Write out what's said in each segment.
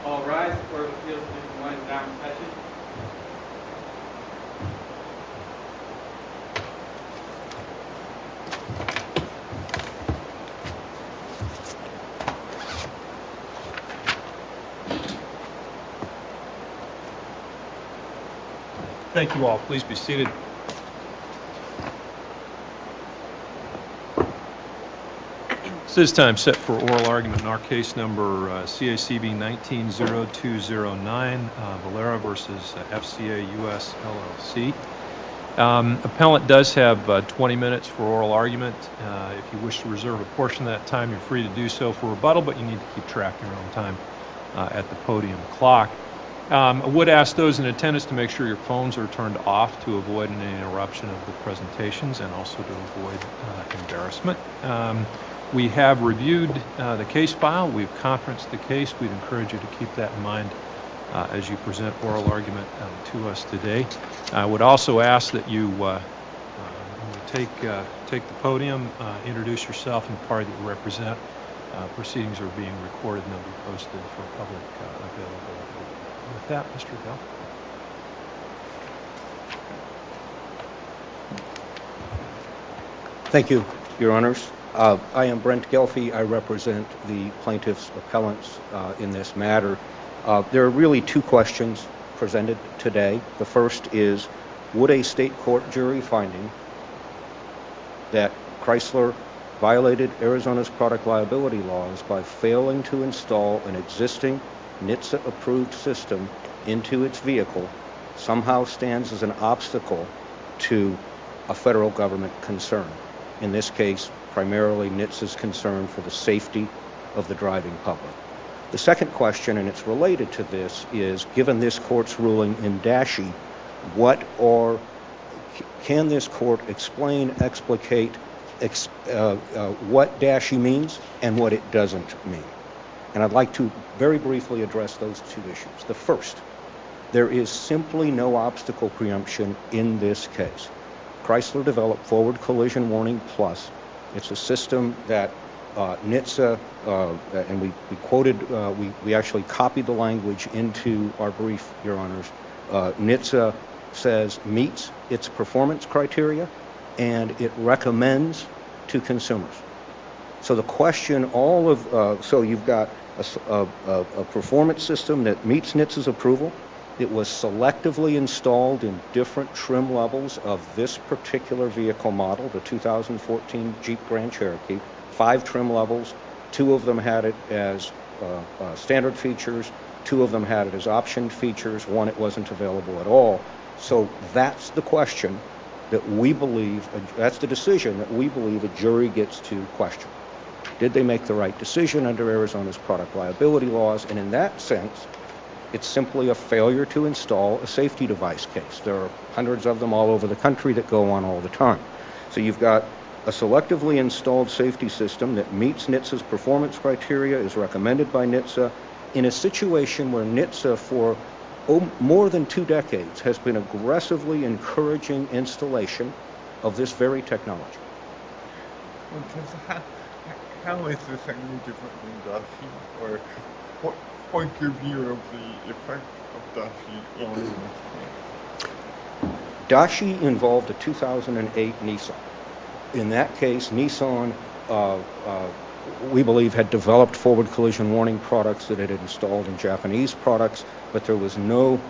All rise. The Court of Appeals Division 1 is now in session. Thank you all. Please be seated. This is time set for oral argument in our case number CV19 0209, Valera versus FCA US LLC. Appellant does have 20 minutes for oral argument. If you wish to reserve a portion of that time, you're free to do so for rebuttal, but you need to keep track of your own time at the podium clock. I would ask those in attendance to make sure your phones are turned off to avoid any interruption of the presentations and also to avoid embarrassment. We have reviewed the case file. We've conferenced the case. We'd encourage you to keep that in mind as you present oral argument to us today. I would also ask that you take the podium, introduce yourself and the party that you represent. Proceedings are being recorded and they'll be posted for public availability. With that, Mr. Bell. Thank you, Your Honors. I am Brent Gelfie. I represent the plaintiffs' appellants in this matter. There are really two questions presented today. The first is, would a state court jury finding that Chrysler violated Arizona's product liability laws by failing to install an existing NHTSA-approved system into its vehicle somehow stands as an obstacle to a federal government concern? In this case, primarily NHTSA's concern for the safety of the driving public. The second question, and it's related to this, is given this court's ruling in Dashi, can this court explain, explicate what Dashi means and what it doesn't mean? And I'd like to very briefly address those two issues. The first, there is simply no obstacle preemption in this case. Chrysler developed Forward Collision Warning Plus. It's a system that NHTSA, and we actually copied the language into our brief, Your Honors. NHTSA says meets its performance criteria and it recommends to consumers. So the question, so you've got a performance system that meets NHTSA's approval. It was selectively installed in different trim levels of this particular vehicle model, the 2014 Jeep Grand Cherokee, 5 trim levels. 2 of them had it as standard features. 2 of them had it as optioned features. 1, it wasn't available at all. So that's the question that we believe, that's the decision that we believe a jury gets to question. Did they make the right decision under Arizona's product liability laws? And in that sense, it's simply a failure to install a safety device case. There are hundreds of them all over the country that go on all the time. So you've got a selectively installed safety system that meets NHTSA's performance criteria, is recommended by NHTSA, in a situation where NHTSA for more than 2 decades has been aggressively encouraging installation of this very technology. How is this any different than Dashi? Or what point of view of the effect of Dashi on this? Dashi involved a 2008 Nissan. In that case, Nissan, we believe, had developed forward collision warning products that it had installed in Japanese products, but there was no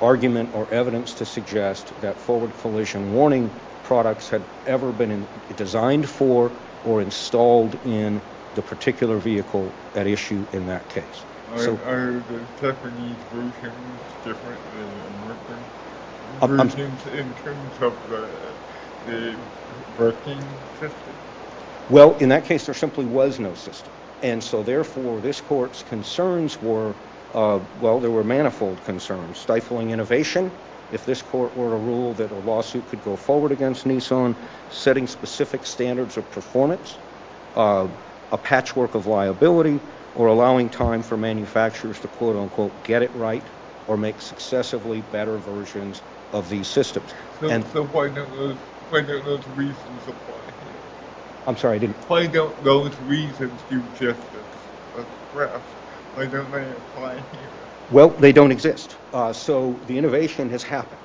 argument or evidence to suggest that forward collision warning products had ever been designed for or installed in the particular vehicle at issue in that case. Are the Japanese versions different than American versions in terms of the braking system? Well, in that case, there simply was no system. And so therefore, this court's concerns were, there were manifold concerns. Stifling innovation, if this court were to rule that a lawsuit could go forward against Nissan, setting specific standards of performance, a patchwork of liability, or allowing time for manufacturers to quote-unquote get it right or make successively better versions of these systems. So why don't those reasons apply here? I'm sorry, I didn't... Why don't those reasons you just expressed Why don't they apply here? Well, they don't exist. So the innovation has happened.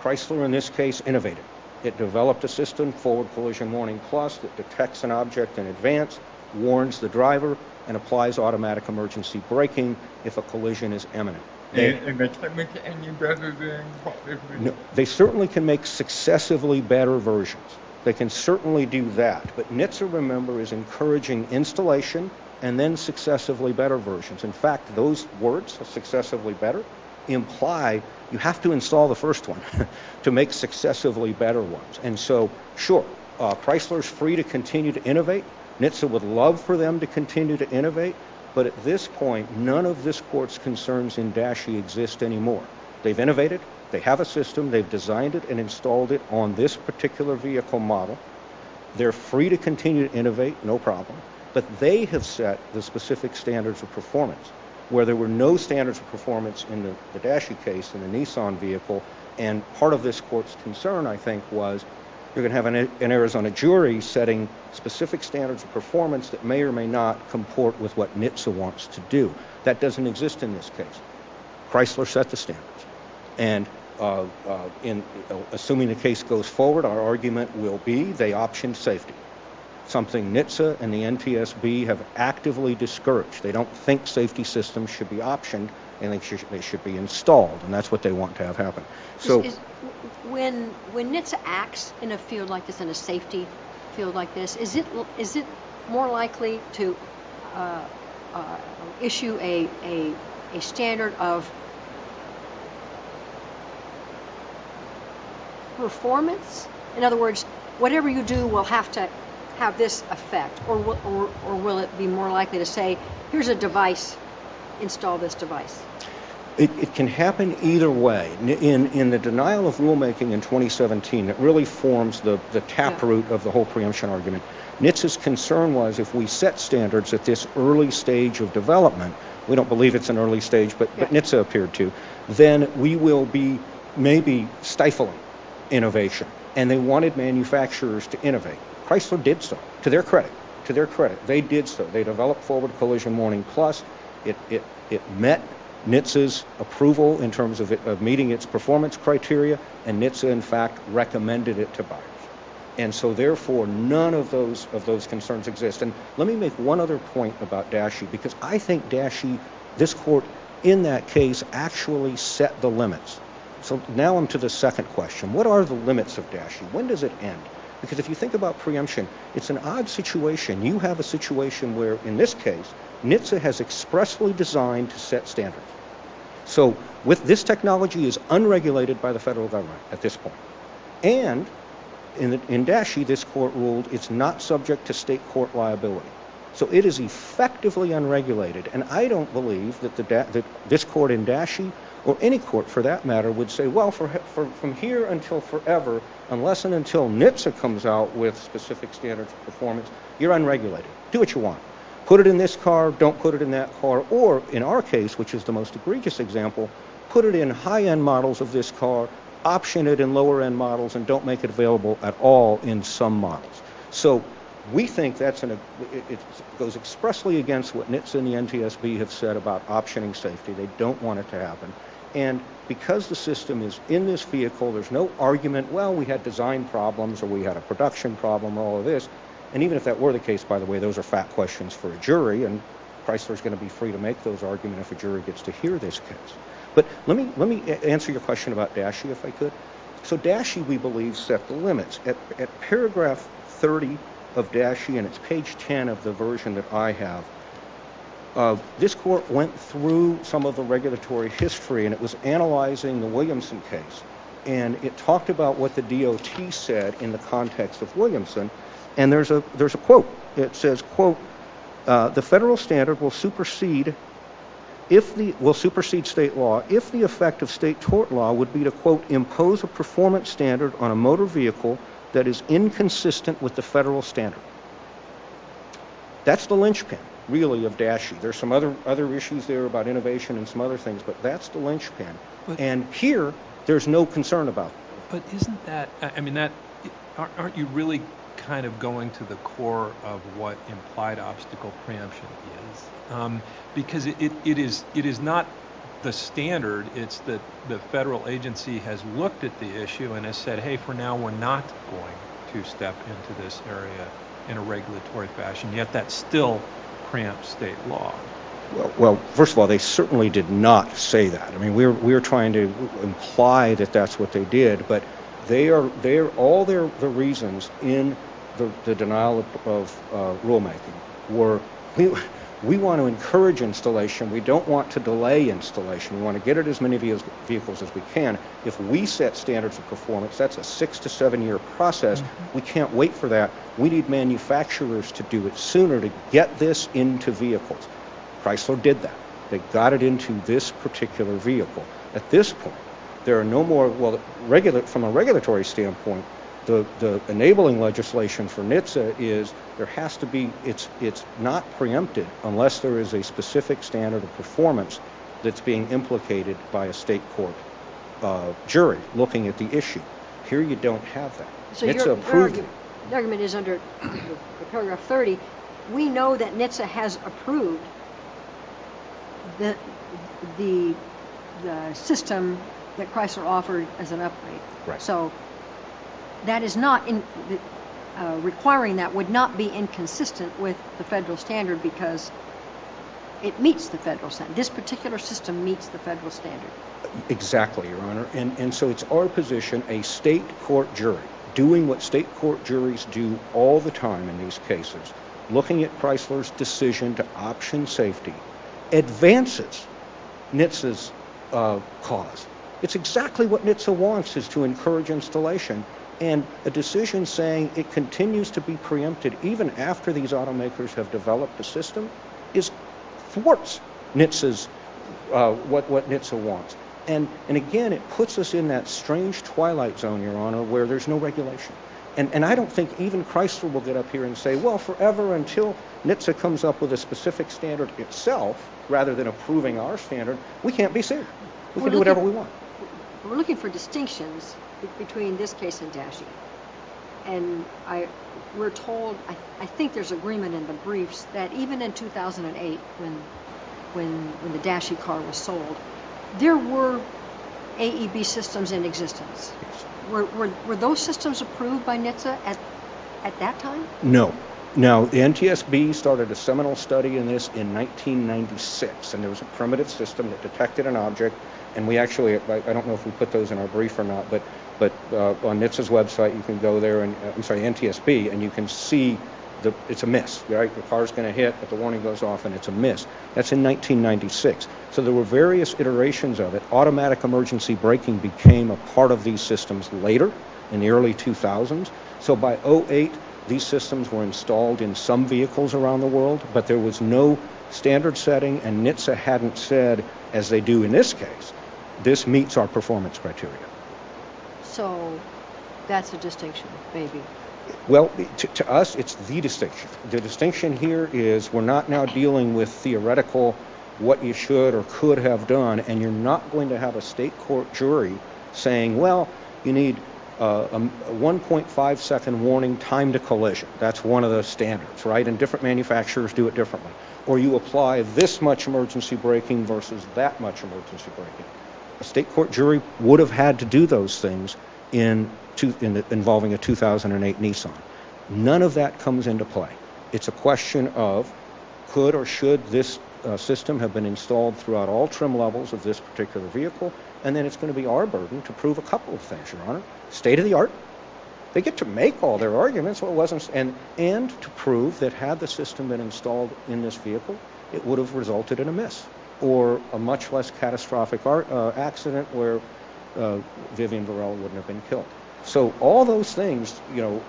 Chrysler, in this case, innovated. It developed a system, Forward Collision Warning Plus, that detects an object in advance, warns the driver, and applies automatic emergency braking if a collision is imminent. And they can't make it any better than what they've been. No, they certainly can make successively better versions. They can certainly do that. But NHTSA, remember, is encouraging installation and then successively better versions. In fact, those words, successively better, imply you have to install the first one to make successively better ones. And so, sure, Chrysler's free to continue to innovate. NHTSA would love for them to continue to innovate. But at this point, none of this court's concerns in DASHE exist anymore. They've innovated. They have a system. They've designed it and installed it on this particular vehicle model. They're free to continue to innovate, no problem. But they have set the specific standards of performance, where there were no standards of performance in the DASHE case, in the Nissan vehicle. And part of this court's concern, I think, was you're going to have an Arizona jury setting specific standards of performance that may or may not comport with what NHTSA wants to do. That doesn't exist in this case. Chrysler set the standards. And assuming the case goes forward, our argument will be they optioned safety, something NHTSA and the NTSB have actively discouraged. They don't think safety systems should be optioned, and they should be installed, and that's what they want to have happen. So, when NHTSA acts in a field like this, in a safety field like this, is it more likely to issue a standard of performance? In other words, whatever you do will have to have this effect, or will it be more likely to say, here's a device, install this device? It can happen either way. In the denial of rulemaking in 2017, it really forms the taproot of the whole preemption argument. NHTSA's concern was if we set standards at this early stage of development, we don't believe it's an early stage, but NHTSA appeared to, then we will be maybe stifling innovation. And they wanted manufacturers to innovate. Chrysler did so, to their credit. To their credit, they did so. They developed Forward Collision Warning Plus. It met NHTSA's approval in terms of meeting its performance criteria, and NHTSA, in fact, recommended it to buyers. And so, therefore, none of those concerns exist. And let me make one other point about DASHE, because I think DASHE, this court, in that case, actually set the limits. So now I'm to the second question. What are the limits of DASHE? When does it end? Because if you think about preemption, it's an odd situation. You have a situation where, in this case, NHTSA has expressly designed to set standards. So this technology is unregulated by the federal government at this point. And in DASHE, this court ruled it's not subject to state court liability. So it is effectively unregulated. And I don't believe that this court in DASHE, or any court for that matter, would say, well, from here until forever, unless and until NHTSA comes out with specific standards of performance, you're unregulated. Do what you want. Put it in this car, don't put it in that car, or in our case, which is the most egregious example, put it in high-end models of this car, option it in lower-end models, and don't make it available at all in some models. So we think it goes expressly against what NHTSA and the NTSB have said about optioning safety. They don't want it to happen. And because the system is in this vehicle, there's no argument, well, we had design problems or we had a production problem or all of this. And even if that were the case, by the way, those are fact questions for a jury, and Chrysler's going to be free to make those arguments if a jury gets to hear this case. But let me answer your question about DASHE, if I could. So DASHE, we believe, set the limits. At paragraph 30 of DASHE, and it's page 10 of the version that I have, this court went through some of the regulatory history, and it was analyzing the Williamson case. And it talked about what the DOT said in the context of Williamson. And there's a quote. It says, quote, the federal standard will supersede state law if the effect of state tort law would be to, quote, impose a performance standard on a motor vehicle that is inconsistent with the federal standard. That's the linchpin, really, of DASHE. There's some other issues there about innovation and some other things, but that's the linchpin. And here, there's no concern about it. But isn't that, I mean, aren't you really kind of going to the core of what implied obstacle preemption is, because it is not the standard. It's that the federal agency has looked at the issue and has said, hey, for now we're not going to step into this area in a regulatory fashion, yet that still preempts state law. Well, first of all, they certainly did not say that. I mean, we're trying to imply that that's what they did, but all the reasons in the denial of rulemaking were we want to encourage installation. We don't want to delay installation. We want to get it as many vehicles as we can. If we set standards of performance, that's a 6 to 7 year process. We can't wait for that. We need manufacturers to do it sooner to get this into vehicles. Chrysler did that. They got it into this particular vehicle. At this point, there are no more, from a regulatory standpoint, the enabling legislation for NHTSA is there has to be, it's not preempted unless there is a specific standard of performance that's being implicated by a state court jury looking at the issue. Here you don't have that. So NHTSA your approved it. argument is under paragraph 30, we know that NHTSA has approved the system that Chrysler offered as an upgrade. Right. So that is not requiring that would not be inconsistent with the federal standard because it meets the federal standard. This particular system meets the federal standard. Exactly, Your Honor. And so it's our position, a state court jury, doing what state court juries do all the time in these cases, looking at Chrysler's decision to option safety, advances NHTSA's cause. It's exactly what NHTSA wants, is to encourage installation. And a decision saying it continues to be preempted even after these automakers have developed a system is thwarts NHTSA's what NHTSA wants. And again, it puts us in that strange twilight zone, Your Honor, where there's no regulation. And I don't think even Chrysler will get up here and say, well, forever until NHTSA comes up with a specific standard itself, rather than approving our standard, we can't be sued. We can do whatever we want. We're looking for distinctions between this case and Dashi. And we're told, I think there's agreement in the briefs that even in 2008, when the Dashi car was sold, there were AEB systems in existence. Were those systems approved by NHTSA at that time? No. Now, the NTSB started a seminal study in this in 1996, and there was a primitive system that detected an object, and we actually, I don't know if we put those in our brief or not, but on NHTSA's website you can go there, and NTSB, and you can see it's a miss, right? The car's going to hit, but the warning goes off, and it's a miss. That's in 1996. So there were various iterations of it. Automatic emergency braking became a part of these systems later, in the early 2000s. So by 2008, these systems were installed in some vehicles around the world, but there was no standard setting, and NHTSA hadn't said, as they do in this case, this meets our performance criteria. So that's a distinction, maybe. Well, to us, it's the distinction. The distinction here is we're not now dealing with theoretical what you should or could have done, and you're not going to have a state court jury saying, well, you need a 1.5 second warning time to collision. That's one of the standards, right? And different manufacturers do it differently. Or you apply this much emergency braking versus that much emergency braking. A state court jury would have had to do those things involving a 2008 Nissan. None of that comes into play. It's a question of could or should this system have been installed throughout all trim levels of this particular vehicle, and then it's going to be our burden to prove a couple of things, Your Honor. State of the art. They get to make all their arguments, well, it wasn't, and to prove that had the system been installed in this vehicle, it would have resulted in a miss or a much less catastrophic accident where Vivian Varela wouldn't have been killed. So all those things,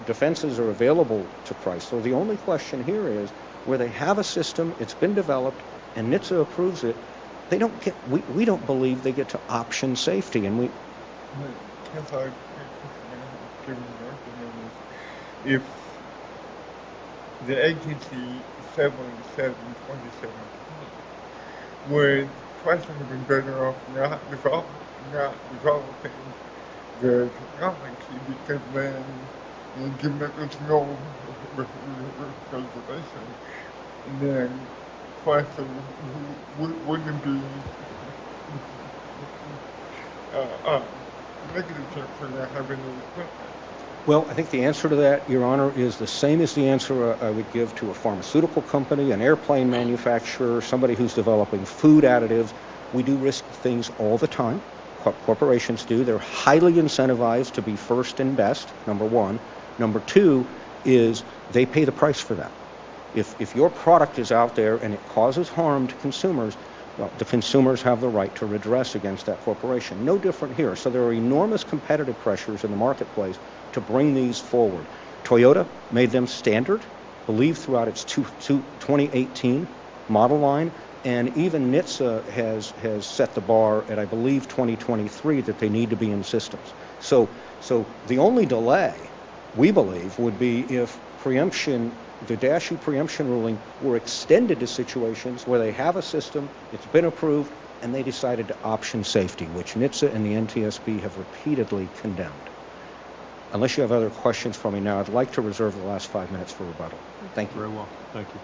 defenses are available to Chrysler. The only question here is where they have a system, it's been developed, and NHTSA approves it, they don't get. We don't believe they get to option safety, and we. If the agency said in 2017, would Chrysler have been better off not developing the technology, because then given that there's no reservation, then Chrysler wouldn't be negative for not having the equipment. Well, I think the answer to that, Your Honor, is the same as the answer I would give to a pharmaceutical company, an airplane manufacturer, somebody who's developing food additives. We do risk things all the time. Corporations do. They're highly incentivized to be first and best, number one. Number two is they pay the price for that. If your product is out there and it causes harm to consumers, well, the consumers have the right to redress against that corporation. No different here. So there are enormous competitive pressures in the marketplace to bring these forward. Toyota made them standard, believe throughout its 2018 model line, and even NHTSA has set the bar at, I believe, 2023 that they need to be in systems. So the only delay, we believe, would be if preemption, the DASHE preemption ruling, were extended to situations where they have a system, it's been approved, and they decided to option safety, which NHTSA and the NTSB have repeatedly condemned. Unless you have other questions for me now, I'd like to reserve the last 5 minutes for rebuttal. Thank you. Very well. Thank you.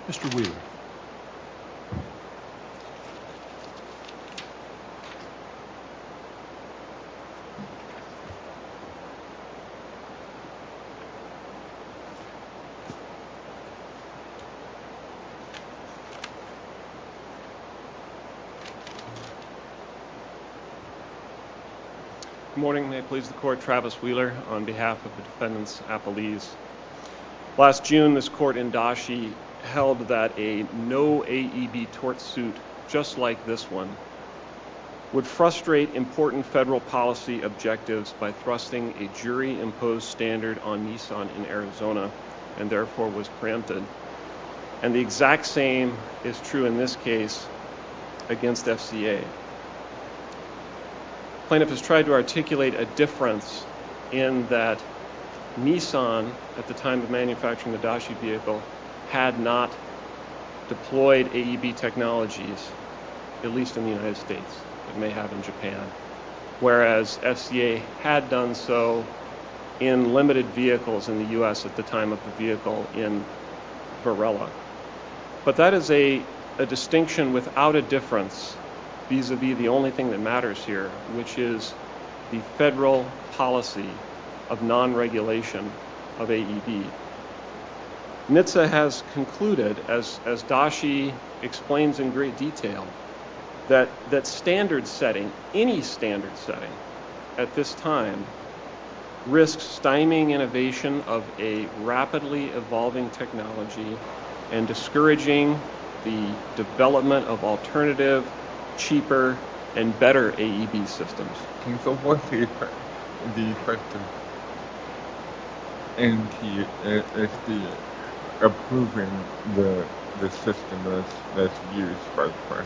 Mr. Wheeler. Good morning. May it please the Court, Travis Wheeler on behalf of the defendants' appellees. Last June, this court in DASHE held that a no AEB tort suit just like this one would frustrate important federal policy objectives by thrusting a jury-imposed standard on Nissan in Arizona, and therefore was preempted. And the exact same is true in this case against FCA. Plaintiff has tried to articulate a difference in that Nissan, at the time of manufacturing the DASHE vehicle, had not deployed AEB technologies, at least in the United States. It may have in Japan. Whereas FCA had done so in limited vehicles in the U.S. at the time of the vehicle in Valera. But that is a distinction without a difference vis-a-vis the only thing that matters here, which is the federal policy of non-regulation of AEB. NHTSA has concluded, as DASHE explains in great detail, that standard setting, any standard setting at this time, risks stymieing innovation of a rapidly evolving technology and discouraging the development of alternative, cheaper, and better AEB systems. So what's the effect of NTSB approving the system that's used by the Chrysler?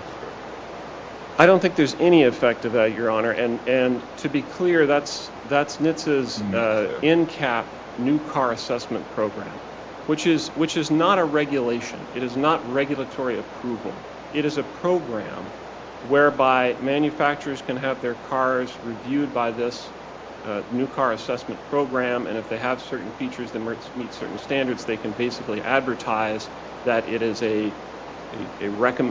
I don't think there's any effect of that, Your Honor. And to be clear, that's NHTSA's NCAP new car assessment program, which is not a regulation. It is not regulatory approval. It is a program whereby manufacturers can have their cars reviewed by this new car assessment program, and if they have certain features that meet certain standards, they can basically advertise that it is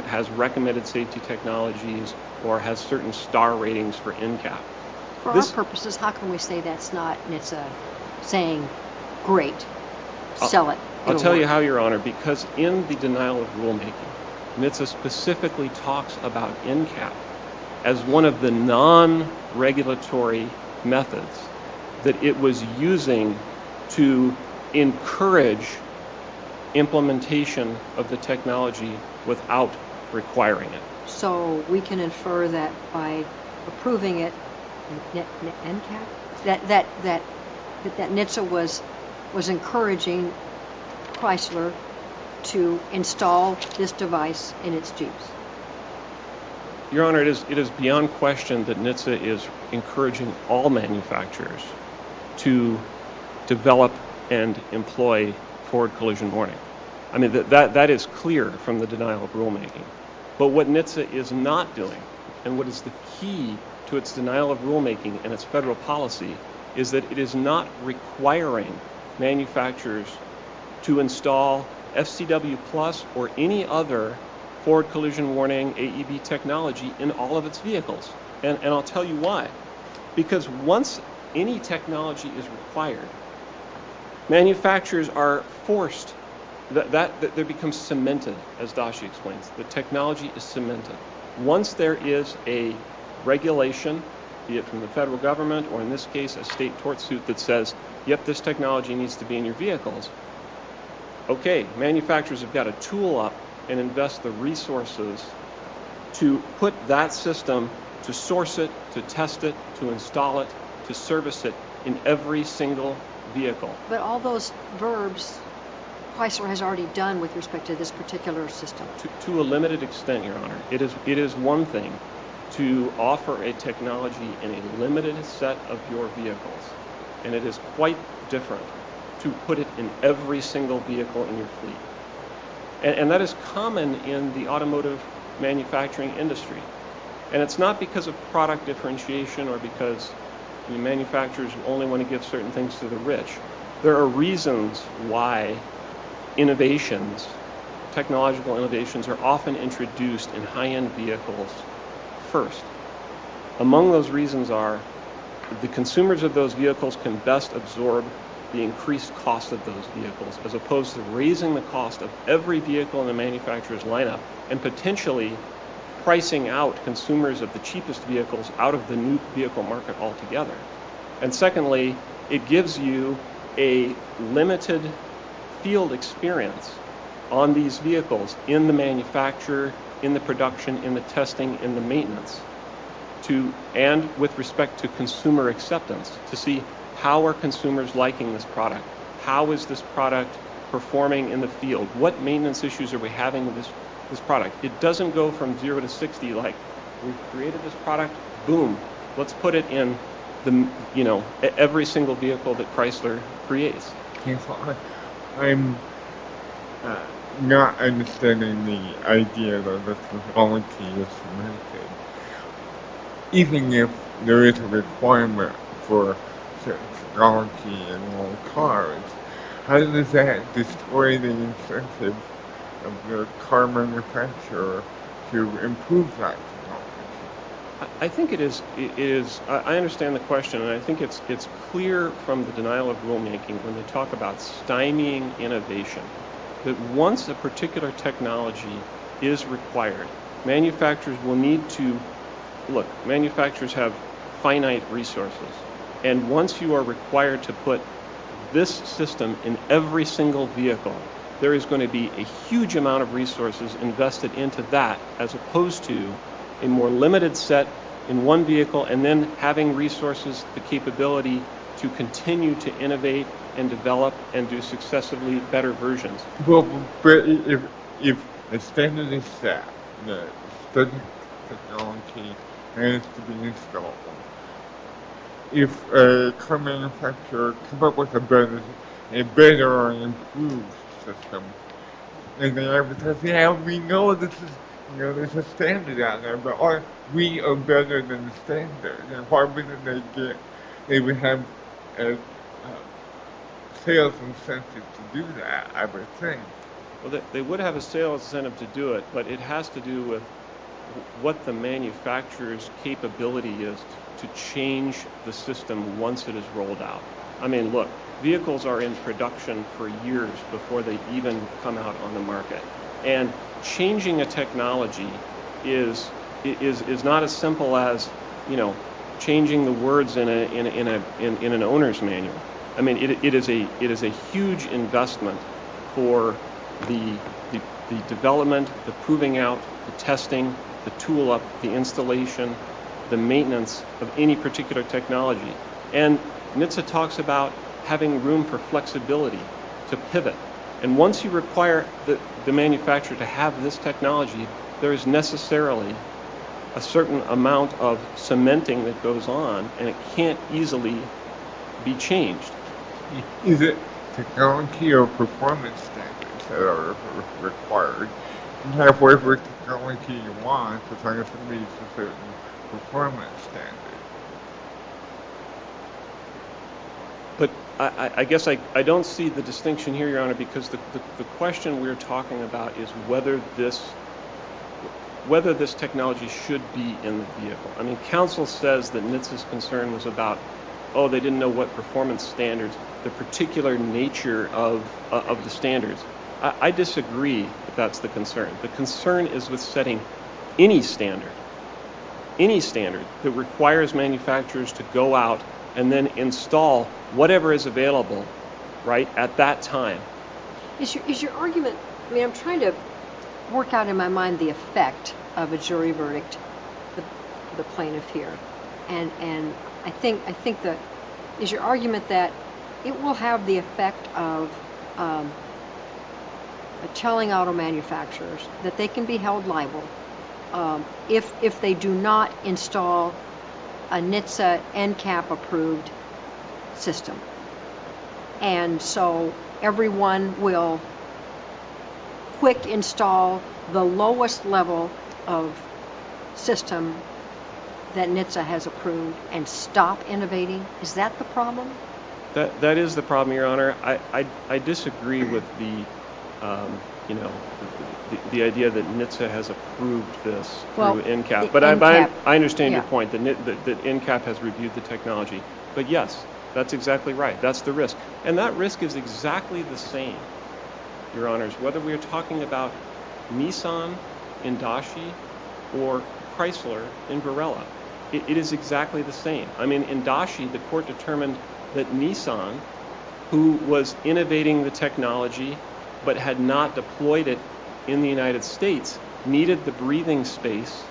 has recommended safety technologies or has certain star ratings for NCAP. For our purposes, how can we say that's not NHTSA saying, great, sell it? I'll tell you how, Your Honor, because in the denial of rulemaking, NHTSA specifically talks about NCAP as one of the non-regulatory methods that it was using to encourage implementation of the technology without requiring it. So we can infer that by approving it, NCAP, that NHTSA was encouraging Chrysler to install this device in its Jeeps. Your Honor, it is beyond question that NHTSA is encouraging all manufacturers to develop and employ forward collision warning. I mean, that is clear from the denial of rulemaking. But what NHTSA is not doing, and what is the key to its denial of rulemaking and its federal policy is that it is not requiring manufacturers to install FCW Plus or any other forward collision warning AEB technology in all of its vehicles. And I'll tell you why. Because once any technology is required, manufacturers are forced, that there becomes cemented, as Dashi explains. The technology is cemented. Once there is a regulation, be it from the federal government or in this case a state tort suit that says, yep, this technology needs to be in your vehicles, okay, manufacturers have got to tool up and invest the resources to put that system, to source it, to test it, to install it, to service it in every single vehicle. But all those verbs Chrysler has already done with respect to this particular system. To a limited extent, Your Honor. It is one thing to offer a technology in a limited set of your vehicles, and it is quite different to put it in every single vehicle in your fleet. And that is common in the automotive manufacturing industry. And it's not because of product differentiation or because manufacturers only want to give certain things to the rich. There are reasons why innovations, technological innovations, are often introduced in high-end vehicles first. Among those reasons are the consumers of those vehicles can best absorb the increased cost of those vehicles, as opposed to raising the cost of every vehicle in the manufacturer's lineup and potentially pricing out consumers of the cheapest vehicles out of the new vehicle market altogether. And secondly, it gives you a limited field experience on these vehicles in the manufacture, in the production, in the testing, in the maintenance, and with respect to consumer acceptance, to see how are consumers liking this product? How is this product performing in the field? What maintenance issues are we having with this product? It doesn't go from 0 to 60 like, we've created this product, boom, let's put it in every single vehicle that Chrysler creates. Okay, so I'm not understanding the idea that the technology is limited. Even if there is a requirement for certain technology in all cars, how does that destroy the incentive of the car manufacturer to improve that technology? I think it is. I understand the question, and I think it's clear from the denial of rulemaking when they talk about stymieing innovation that once a particular technology is required, manufacturers will need to look. Manufacturers have finite resources, and once you are required to put this system in every single vehicle, there is going to be a huge amount of resources invested into that, as opposed to a more limited set in one vehicle, and then having resources, the capability to continue to innovate and develop and do successively better versions. Well, but if a standard is set, the study technology has to be installed. If a car manufacturer comes up with a better or improved system, and they advertise, yeah, we know this is, there's a standard out there, but we are better than the standard. And why wouldn't they would have a sales incentive to do that, I would think. Well, they would have a sales incentive to do it, but it has to do with what the manufacturer's capability is to change the system once it is rolled out. I mean, look, vehicles are in production for years before they even come out on the market. And changing a technology is not as simple as, changing the words in an owner's manual. I mean, it is a huge investment for the development, the proving out, the testing, the tool up, the installation, the maintenance of any particular technology. And NHTSA talks about having room for flexibility to pivot. And once you require the manufacturer to have this technology, there is necessarily a certain amount of cementing that goes on, and it can't easily be changed. Is it technology or performance standards that are required? You can have whatever technology you want as long as it meets a certain performance standard. But I guess I don't see the distinction here, Your Honor, because the question we're talking about is whether this technology should be in the vehicle. I mean, counsel says that NHTSA's concern was about, they didn't know what performance standards, the particular nature of the standards. I disagree that that's the concern. The concern is with setting any standard that requires manufacturers to go out and then install whatever is available, right, at that time. Is your argument, I mean, I'm trying to work out in my mind the effect of a jury verdict, the plaintiff here. And I think that, is your argument that it will have the effect of telling auto manufacturers that they can be held liable if they do not install a NHTSA NCAP approved system. And so everyone will quick install the lowest level of system that NHTSA has approved and stop innovating? Is that the problem? That is the problem, Your Honor. I disagree with the idea that NHTSA has approved this through NCAP. But I understand your point that NCAP has reviewed the technology. But yes, that's exactly right. That's the risk. And that risk is exactly the same, Your Honors, whether we are talking about Nissan in Dashi or Chrysler in Varela. It is exactly the same. I mean, in Dashi, the court determined that Nissan, who was innovating the technology but had not deployed it in the United States, needed the breathing space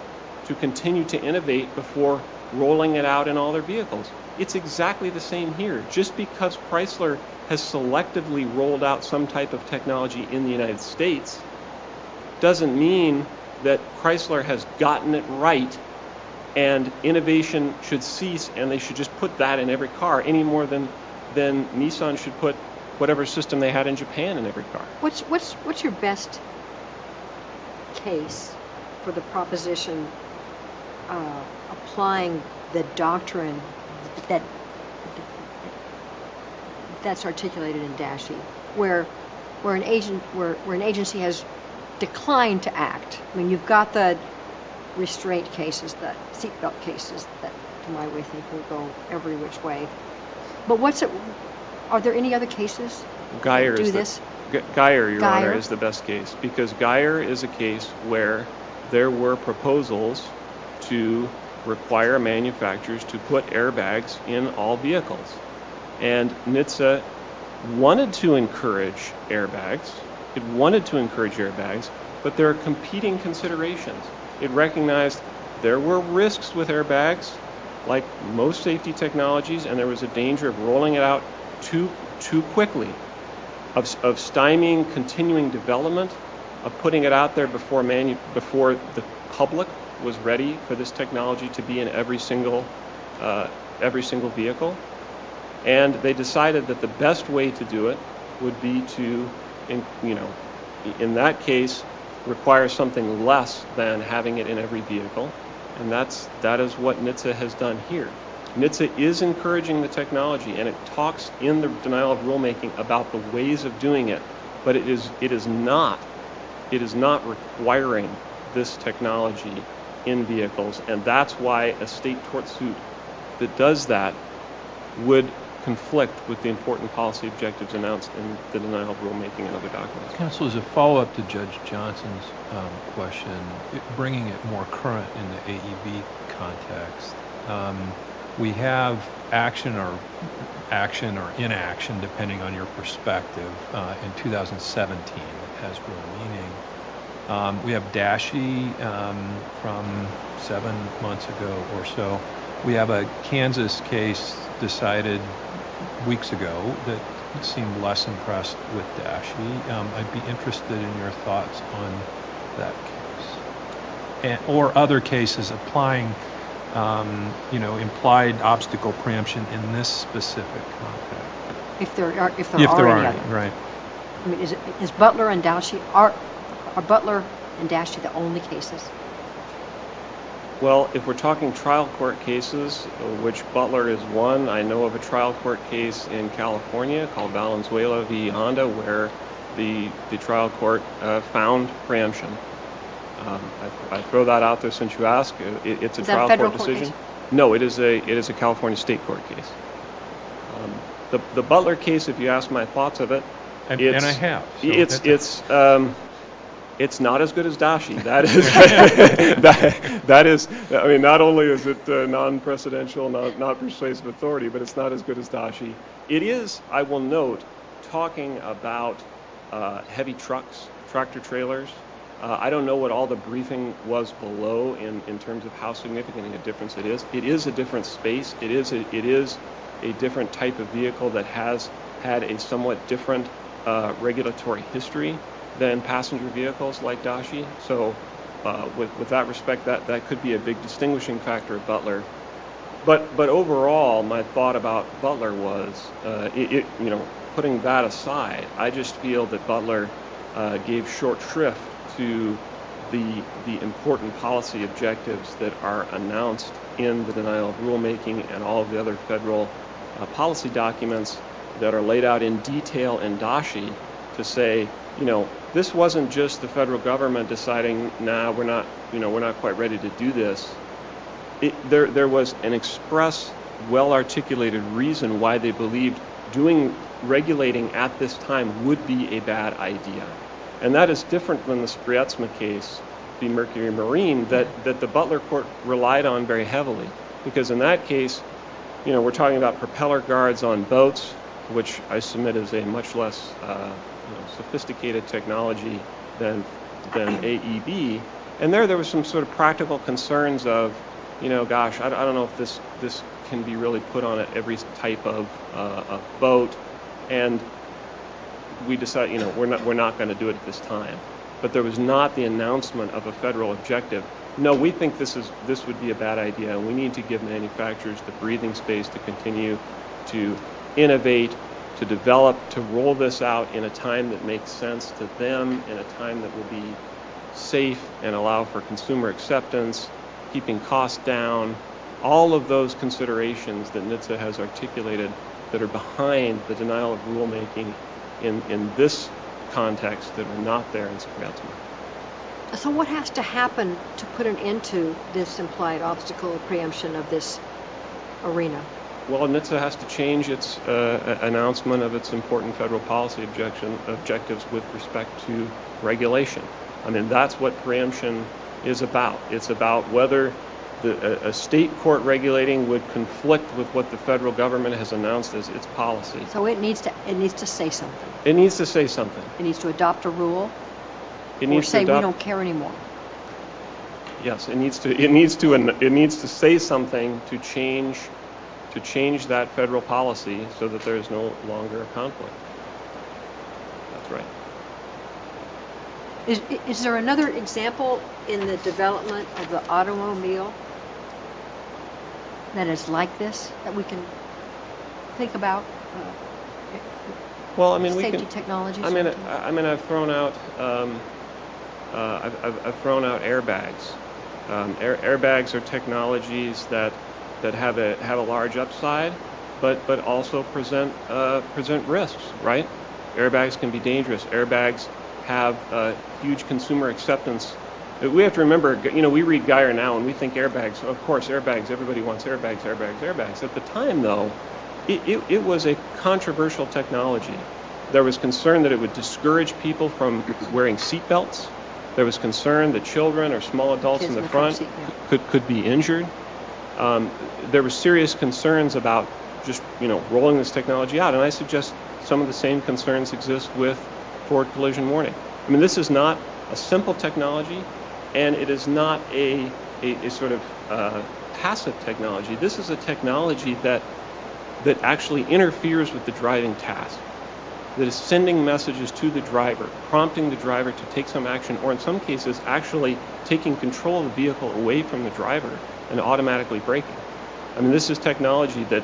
to continue to innovate before rolling it out in all their vehicles. It's exactly the same here. Just because Chrysler has selectively rolled out some type of technology in the United States doesn't mean that Chrysler has gotten it right and innovation should cease and they should just put that in every car any more than Nissan should put whatever system they had in Japan in every car. What's your best case for the proposition applying the doctrine that's articulated in Dashi, where an agency has declined to act? I mean, you've got the restraint cases, the seatbelt cases that, to my way thinking, will go every which way. But are there any other cases Geyer that do this? Geyer, Your Honor, is the best case, because Geyer is a case where there were proposals to require manufacturers to put airbags in all vehicles. And NHTSA wanted to encourage airbags. It wanted to encourage airbags, but there are competing considerations. It recognized there were risks with airbags, like most safety technologies, and there was a danger of rolling it out too quickly, of stymieing continuing development, of putting it out there before the public was ready for this technology to be in every single vehicle. And they decided that the best way to do it would be to, in that case, require something less than having it in every vehicle. And that is what NHTSA has done here. NHTSA is encouraging the technology, and it talks in the denial of rulemaking about the ways of doing it, but it is not requiring this technology in vehicles, and that's why a state tort suit that does that would conflict with the important policy objectives announced in the denial of rulemaking and other documents. Counsel, as a follow-up to Judge Johnson's question, bringing it more current in the AEB context, we have action or inaction, depending on your perspective, in 2017 that has real meaning. We have Dashi from 7 months ago or so. We have a Kansas case decided weeks ago that seemed less impressed with Dashi. I'd be interested in your thoughts on that case. Or other cases applying implied obstacle preemption in this specific context. If there are any others. Right. I mean, is Butler and Dashi, are Butler and Dashi the only cases? Well, if we're talking trial court cases, which Butler is one, I know of a trial court case in California called Valenzuela v. Honda where the trial court found preemption. I throw that out there since you asked. It's a Is that a trial federal court court decision. case? No, it is a California state court case. The Butler case, if you ask my thoughts of it, And I have. So it's not as good as Dashi. That is that is. I mean, not only is it non-precedential, not persuasive authority, but it's not as good as Dashi. It is, I will note, talking about heavy trucks, tractor trailers. I don't know what all the briefing was below in terms of how significant a difference it is. It is a different space. It is a different type of vehicle that has had a somewhat different regulatory history than passenger vehicles like Dashi. So with that respect, that could be a big distinguishing factor of Butler. But overall, my thought about Butler was, putting that aside, I just feel that Butler gave short shrift to the important policy objectives that are announced in the denial of rulemaking and all of the other federal policy documents that are laid out in detail in Dashi to say, this wasn't just the federal government deciding, we're not quite ready to do this. There was an express, well-articulated reason why they believed regulating at this time would be a bad idea. And that is different than the Spriatzma case, the Mercury Marine, that the Butler court relied on very heavily. Because in that case, we're talking about propeller guards on boats, which I submit is a much less sophisticated technology than AEB. And there was some sort of practical concerns of, I don't know if this can be really put on every type of boat. And we decided, we're not going to do it at this time. But there was not the announcement of a federal objective. No, we think this would be a bad idea, and we need to give manufacturers the breathing space to continue to innovate, to develop, to roll this out in a time that makes sense to them, in a time that will be safe and allow for consumer acceptance, keeping costs down, all of those considerations that NHTSA has articulated that are behind the denial of rulemaking in this context that are not there in Spriatzma. So what has to happen to put an end to this implied obstacle preemption of this arena? Well, NHTSA has to change its announcement of its important federal policy objectives with respect to regulation. I mean, that's what preemption is about. It's about whether a state court regulating would conflict with what the federal government has announced as its policy. So it needs to say something. It needs to say something. It needs to adopt a rule. It needs or say to adopt, we don't care anymore. Yes, it needs to say something to change that federal policy so that there is no longer a conflict. That's right. Is there another example in the development of the automobile that is like this that we can think about? Well, I mean, safety technologies. I've thrown out airbags. Airbags are technologies that have a large upside, but also present risks. Right? Airbags can be dangerous. Airbags have huge consumer acceptance. We have to remember, we read Geyer now and we think airbags. Of course, airbags. Everybody wants airbags. At the time, though, it was a controversial technology. There was concern that it would discourage people from wearing seat belts. There was concern that children or small adults in the front could be injured. There were serious concerns about just rolling this technology out, and I suggest some of the same concerns exist with forward collision warning. I mean, this is not a simple technology, and it is not a sort of passive technology. This is a technology that actually interferes with the driving task, that is sending messages to the driver, prompting the driver to take some action, or in some cases actually taking control of the vehicle away from the driver and automatically braking. I mean, this is technology that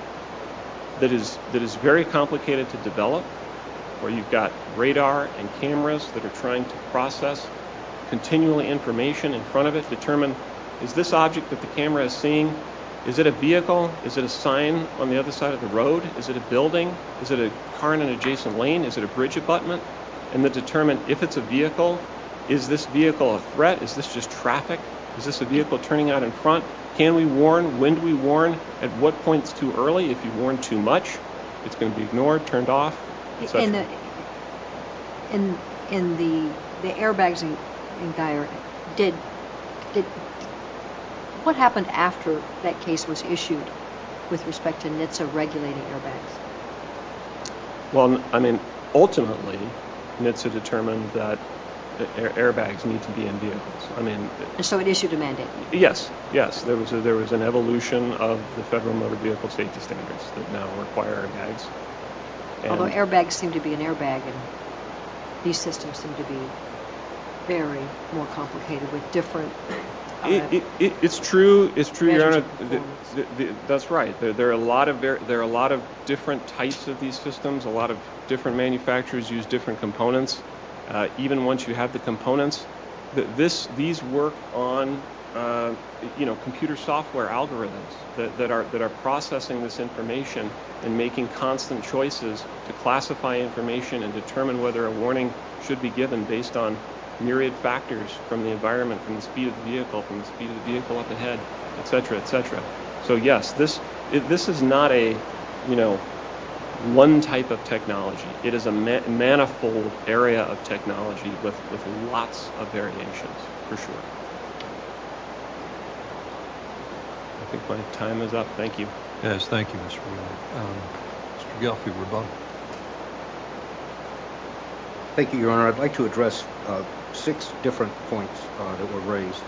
is very complicated to develop, where you've got radar and cameras that are trying to process continually information in front of it, determine Is this object that the camera is seeing, is it a vehicle? Is it a sign on the other side of the road? Is it a building? Is it a car in an adjacent lane? Is it a bridge abutment? And then determine if it's a vehicle, is this vehicle a threat? Is this just traffic? Is this a vehicle turning out in front? Can we warn? When do we warn? At what point's too early? If you warn too much, it's going to be ignored, turned off, etc. In the airbags in Geyer, did what happened after that case was issued with respect to NHTSA regulating airbags? Well, I mean, ultimately, NHTSA determined that airbags need to be in vehicles. I mean, And so it issued a mandate. yes. There was an evolution of the federal motor vehicle safety standards that now require airbags. And Although airbags seem to be an airbag, and these systems seem to be very more complicated with different. It's true, Your Honor. measures of performance. That's right. There are a lot of different types of these systems. A lot of different manufacturers use different components. Even once you have the components, these work on computer software algorithms that are processing this information and making constant choices to classify information and determine whether a warning should be given based on myriad factors from the environment, from the speed of the vehicle, from the speed of the vehicle up ahead, et cetera, et cetera. So yes, this is not a one type of technology. It is a manifold area of technology with lots of variations, for sure. I think my time is up. Thank you. Yes, thank you, Mr. Wheeler. Mr. Gelfi, rebuttal. Thank you, Your Honor. I'd like to address 6 different points that were raised.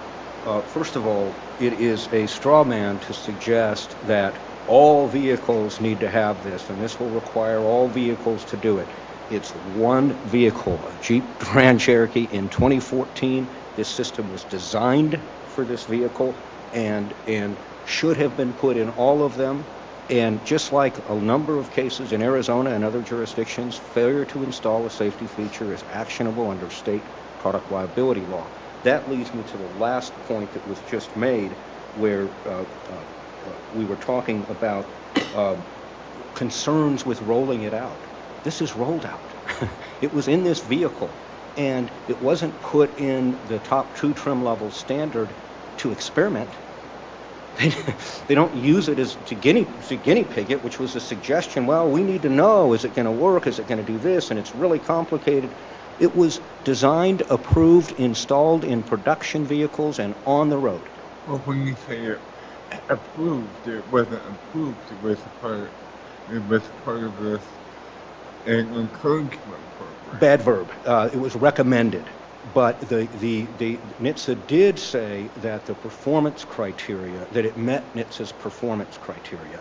First of all, it is a straw man to suggest that all vehicles need to have this, and this will require all vehicles to do it. It's one vehicle, a Jeep Grand Cherokee in 2014. This system was designed for this vehicle and should have been put in all of them. And just like a number of cases in Arizona and other jurisdictions, failure to install a safety feature is actionable under state product liability law. That leads me to the last point that was just made, where we were talking about concerns with rolling it out. This is rolled out. It was in this vehicle, and it wasn't put in the top 2 trim level standard to experiment. They don't use it as to guinea pig it, which was a suggestion. Well, we need to know, is it going to work? Is it going to do this? And it's really complicated. It was designed, approved, installed in production vehicles and on the road. Well, when you say approved, it wasn't approved. It was part of this encouragement program. Bad verb. It was recommended. But the NHTSA did say that the performance criteria, that it met NHTSA's performance criteria.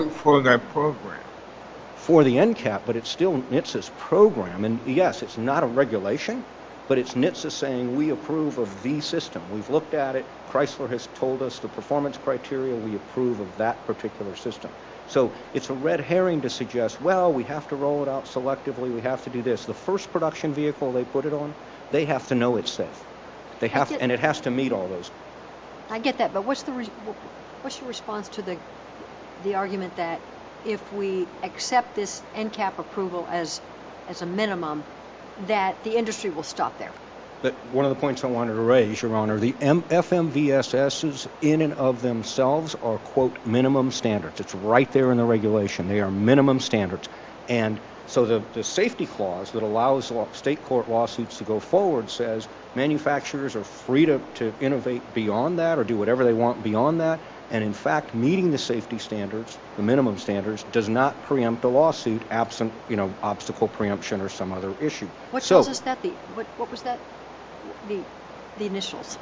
For that program. For the NCAP, but it's still NHTSA's program. And yes, it's not a regulation, but it's NHTSA saying we approve of the system. We've looked at it. Chrysler has told us the performance criteria. We approve of that particular system. So it's a red herring to suggest, well, we have to roll it out selectively. We have to do this. The first production vehicle they put it on, they have to know it's safe. And it has to meet all those. I get that, but what's your response to the argument that if we accept this NCAP approval as a minimum, that the industry will stop there? But one of the points I wanted to raise, Your Honor, the FMVSSs in and of themselves are, quote, minimum standards. It's right there in the regulation. They are minimum standards. And so the safety clause that allows state court lawsuits to go forward says manufacturers are free to innovate beyond that or do whatever they want beyond that. And in fact, meeting the safety standards, the minimum standards, does not preempt a lawsuit absent, obstacle preemption or some other issue. What tells us that? What was that? The initials.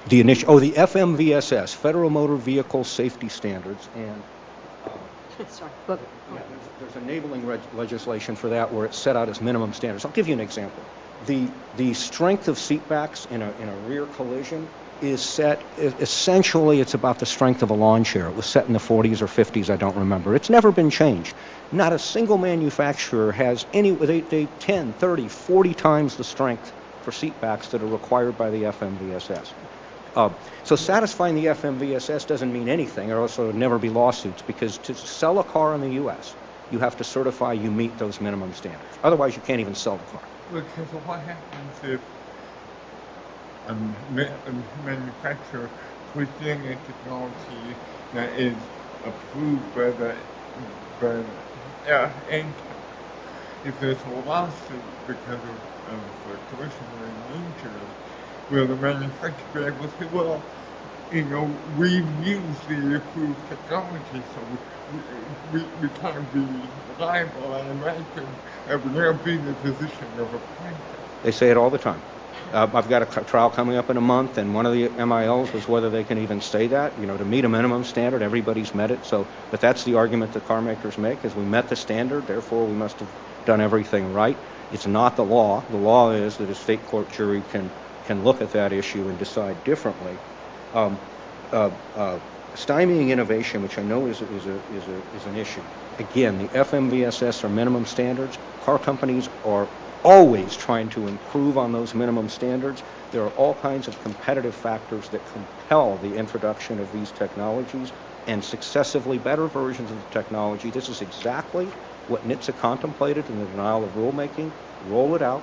The FMVSS, Federal Motor Vehicle Safety Standards, and Sorry. there's enabling legislation for that where it's set out as minimum standards. I'll give you an example. The strength of seatbacks in a rear collision is set, essentially it's about the strength of a lawn chair. It was set in the 40s or 50s, I don't remember. It's never been changed. Not a single manufacturer has they 10, 30, 40 times the strength for seatbacks that are required by the FMVSS. So satisfying the FMVSS doesn't mean anything, or else there would never be lawsuits, because to sell a car in the U.S., you have to certify you meet those minimum standards. Otherwise, you can't even sell the car. Because what happens if a manufacturer puts in a technology that is approved by the and if there's a lawsuit because of the collision nature, will the manufacturer be able to say, well, we've used the approved technology, so we can't be reliable, and imagine that we're going to be in the position of a plaintiff. They say it all the time. I've got a trial coming up in a month, and one of the MILs was whether they can even say that. To meet a minimum standard, everybody's met it. But that's the argument that car makers make, is we met the standard, therefore we must have done everything right. It's not the law. The law is that a state court jury can look at that issue and decide differently. Stymieing innovation, which I know is an issue. Again, the FMVSS are minimum standards. Car companies are always trying to improve on those minimum standards. There are all kinds of competitive factors that compel the introduction of these technologies and successively better versions of the technology. This is exactly what NHTSA contemplated in the denial of rulemaking. Roll it out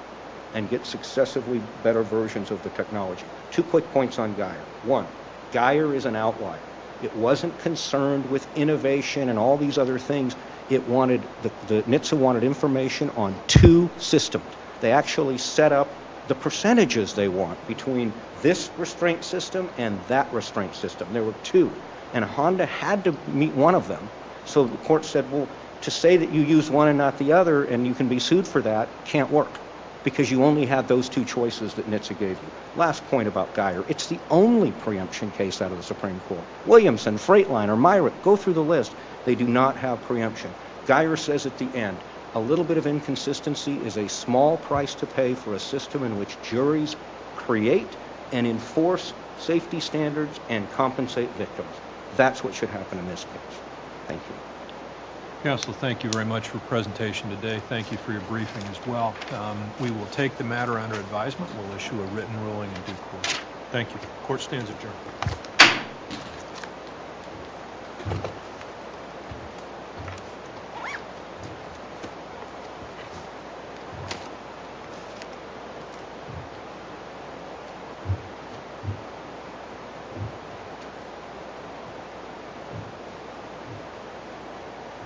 and get successively better versions of the technology. 2 quick points on Geyer. 1, Geyer is an outlier. It wasn't concerned with innovation and all these other things. It wanted, the NHTSA wanted information on 2 systems. They actually set up the percentages they want between this restraint system and that restraint system. There were 2, and Honda had to meet one of them. So the court said, well, to say that you use one and not the other and you can be sued for that can't work, because you only had those 2 choices that NHTSA gave you. Last point about Geyer. It's the only preemption case out of the Supreme Court. Williamson, Freightliner, Myrick, go through the list. They do not have preemption. Geyer says at the end, a little bit of inconsistency is a small price to pay for a system in which juries create and enforce safety standards and compensate victims. That's what should happen in this case. Thank you. Counsel, thank you very much for your presentation today. Thank you for your briefing as well. We will take the matter under advisement. We'll issue a written ruling in due course. Thank you. Court stands adjourned.